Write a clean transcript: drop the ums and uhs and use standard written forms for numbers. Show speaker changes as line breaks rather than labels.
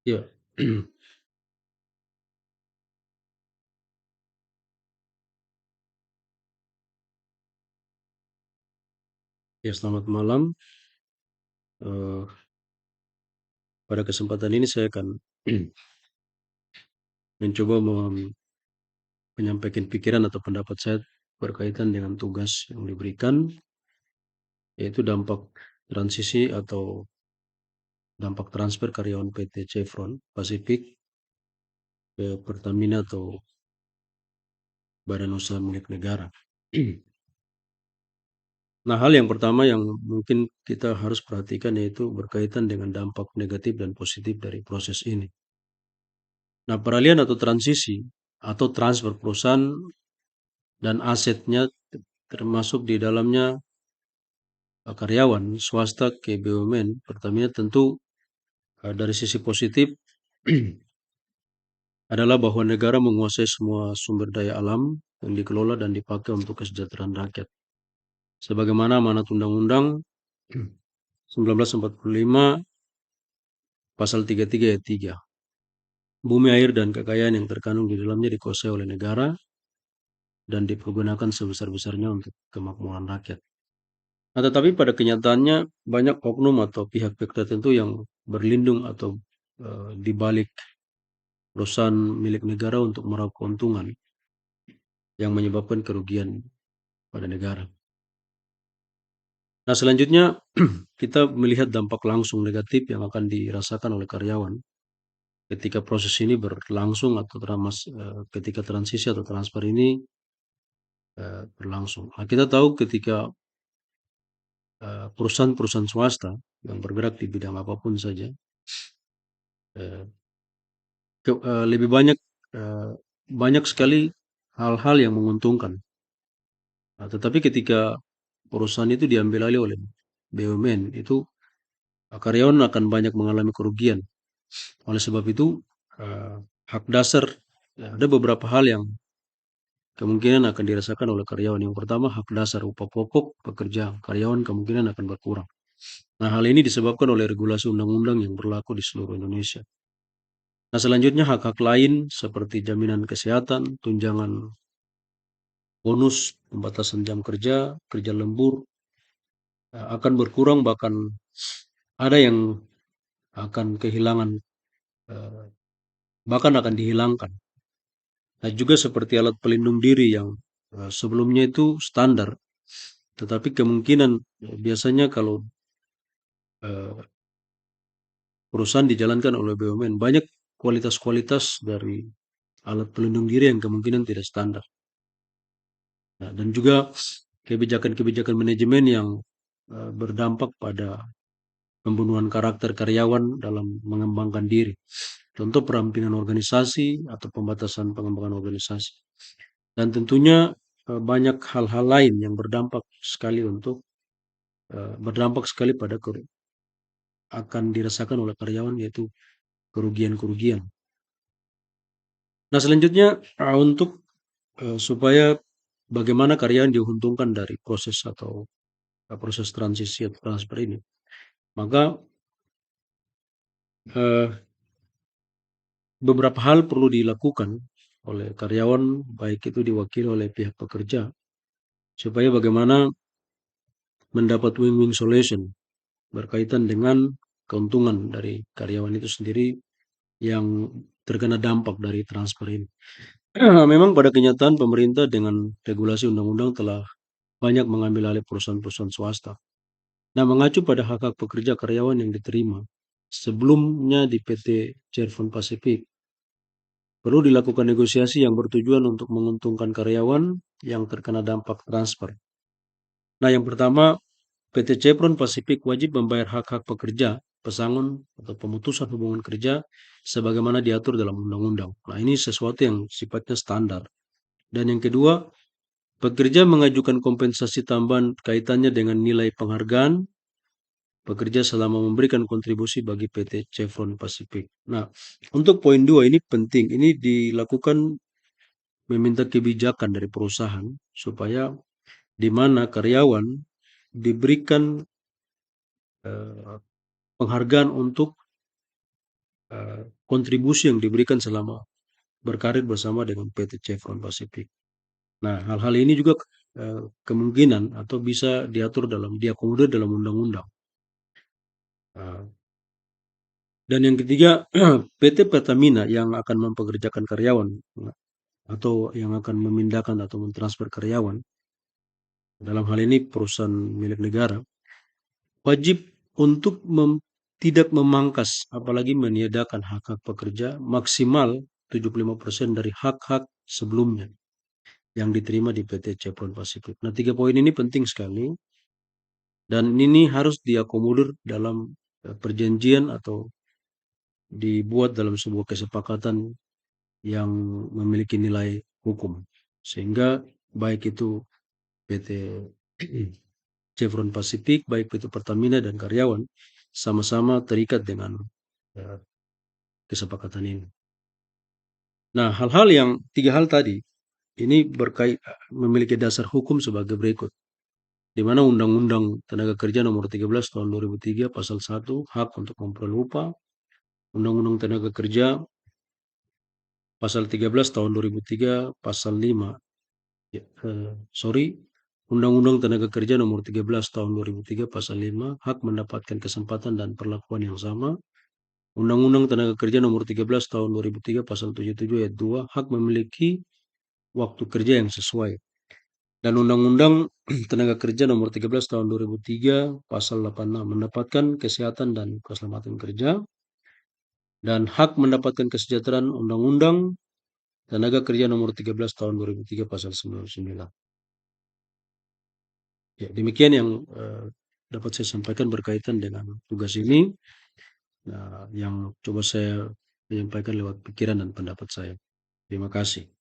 Ya, ya selamat malam. Eh, pada kesempatan ini saya akan mencoba menyampaikan pikiran atau pendapat saya berkaitan dengan tugas yang diberikan, yaitu dampak transisi atau dampak transfer karyawan PT Chevron Pacific ke Pertamina atau badan usaha milik negara. Nah, hal yang pertama yang mungkin kita harus perhatikan yaitu berkaitan dengan dampak negatif dan positif dari proses ini. Nah, peralihan atau transisi atau transfer perusahaan dan asetnya termasuk di dalamnya karyawan swasta ke BUMN Pertamina tentu dari sisi positif adalah bahwa negara menguasai semua sumber daya alam yang dikelola dan dipakai untuk kesejahteraan rakyat. Sebagaimana amanat Undang-Undang 1945 pasal 33 ayat 3. Bumi, air, dan kekayaan yang terkandung di dalamnya dikuasai oleh negara dan dipergunakan sebesar-besarnya untuk kemakmuran rakyat. Nah, tetapi pada kenyataannya banyak oknum atau pihak-pihak tertentu yang berlindung atau di balik perusahaan milik negara untuk meraup keuntungan yang menyebabkan kerugian pada negara. Nah, selanjutnya kita melihat dampak langsung negatif yang akan dirasakan oleh karyawan ketika proses ini berlangsung atau ketika transisi atau transfer ini berlangsung. Nah, kita tahu ketika perusahaan-perusahaan swasta yang bergerak di bidang apapun saja eh, lebih banyak eh, banyak sekali hal-hal yang menguntungkan. Nah, tetapi ketika perusahaan itu diambil alih oleh BUMN, itu karyawan akan banyak mengalami kerugian. Oleh sebab itu, eh, hak dasar, ya, ada beberapa hal yang kemungkinan akan dirasakan oleh karyawan. Yang pertama, hak dasar upah pokok pekerja karyawan kemungkinan akan berkurang. Nah, hal ini disebabkan oleh regulasi undang-undang yang berlaku di seluruh Indonesia. Nah, selanjutnya hak-hak lain seperti jaminan kesehatan, tunjangan bonus, pembatasan jam kerja, kerja lembur, akan berkurang, bahkan ada yang akan kehilangan, eh, bahkan akan dihilangkan. Nah, juga seperti alat pelindung diri yang sebelumnya itu standar, tetapi kemungkinan biasanya kalau eh, perusahaan dijalankan oleh BUMN, banyak kualitas-kualitas dari alat pelindung diri yang kemungkinan tidak standar. Nah, dan juga kebijakan-kebijakan manajemen yang berdampak pada pembunuhan karakter karyawan dalam mengembangkan diri. Contoh perampingan organisasi atau pembatasan pengembangan organisasi. Dan tentunya banyak hal-hal lain yang berdampak sekali pada akan dirasakan oleh karyawan, yaitu kerugian-kerugian. Nah, selanjutnya untuk supaya bagaimana karyawan diuntungkan dari proses atau proses transisi atau transfer ini, maka eh, beberapa hal perlu dilakukan oleh karyawan, baik itu diwakili oleh pihak pekerja, supaya bagaimana mendapat win-win solution berkaitan dengan keuntungan dari karyawan itu sendiri yang terkena dampak dari transfer ini. Memang pada kenyataan pemerintah dengan regulasi undang-undang telah banyak mengambil alih perusahaan-perusahaan swasta. Nah, mengacu pada hak-hak pekerja karyawan yang diterima sebelumnya di PT Chevron Pacific, perlu dilakukan negosiasi yang bertujuan untuk menguntungkan karyawan yang terkena dampak transfer. Nah, yang pertama, PT Chevron Pacific wajib membayar hak-hak pekerja, pesangon atau pemutusan hubungan kerja sebagaimana diatur dalam undang-undang. Nah, ini sesuatu yang sifatnya standar. Dan yang kedua, pekerja mengajukan kompensasi tambahan kaitannya dengan nilai penghargaan pekerja selama memberikan kontribusi bagi PT Chevron Pacific. Nah, untuk poin dua ini penting. Ini dilakukan meminta kebijakan dari perusahaan supaya di mana karyawan diberikan penghargaan untuk kontribusi yang diberikan selama berkarir bersama dengan PT Chevron Pacific. Nah, hal-hal ini juga kemungkinan atau bisa diakomodir dalam undang-undang. Uh, dan yang ketiga, PT Pertamina yang akan mempekerjakan karyawan atau yang akan memindahkan atau mentransfer karyawan, dalam hal ini perusahaan milik negara, wajib untuk tidak memangkas apalagi meniadakan hak-hak pekerja maksimal 75% dari hak-hak sebelumnya yang diterima di PT Chevron Pacific. Nah, 3 poin ini penting sekali dan ini harus diakomodir dalam perjanjian atau dibuat dalam sebuah kesepakatan yang memiliki nilai hukum. Sehingga baik itu PT Chevron Pacific, baik itu Pertamina dan karyawan sama-sama terikat dengan eh, kesepakatan ini. Nah, tiga hal tadi ini memiliki dasar hukum sebagai berikut. Di mana Undang-Undang Tenaga Kerja Nomor 13 Tahun 2003 Pasal 1 hak untuk memperoleh upah, Undang-Undang Tenaga Kerja Pasal 13 Tahun 2003 Pasal 5, Undang-Undang Tenaga Kerja Nomor 13 Tahun 2003 Pasal 5 hak mendapatkan kesempatan dan perlakuan yang sama. Undang-Undang Tenaga Kerja Nomor 13 Tahun 2003 Pasal 77 Ayat 2 hak memiliki waktu kerja yang sesuai. Dan Undang-Undang Tenaga Kerja Nomor 13 Tahun 2003 Pasal 86 mendapatkan kesehatan dan keselamatan kerja dan hak mendapatkan kesejahteraan Undang-Undang Tenaga Kerja Nomor 13 Tahun 2003 Pasal 99. Ya, demikian yang dapat saya sampaikan berkaitan dengan tugas ini. Nah, yang coba saya menyampaikan lewat pikiran dan pendapat saya. Terima kasih.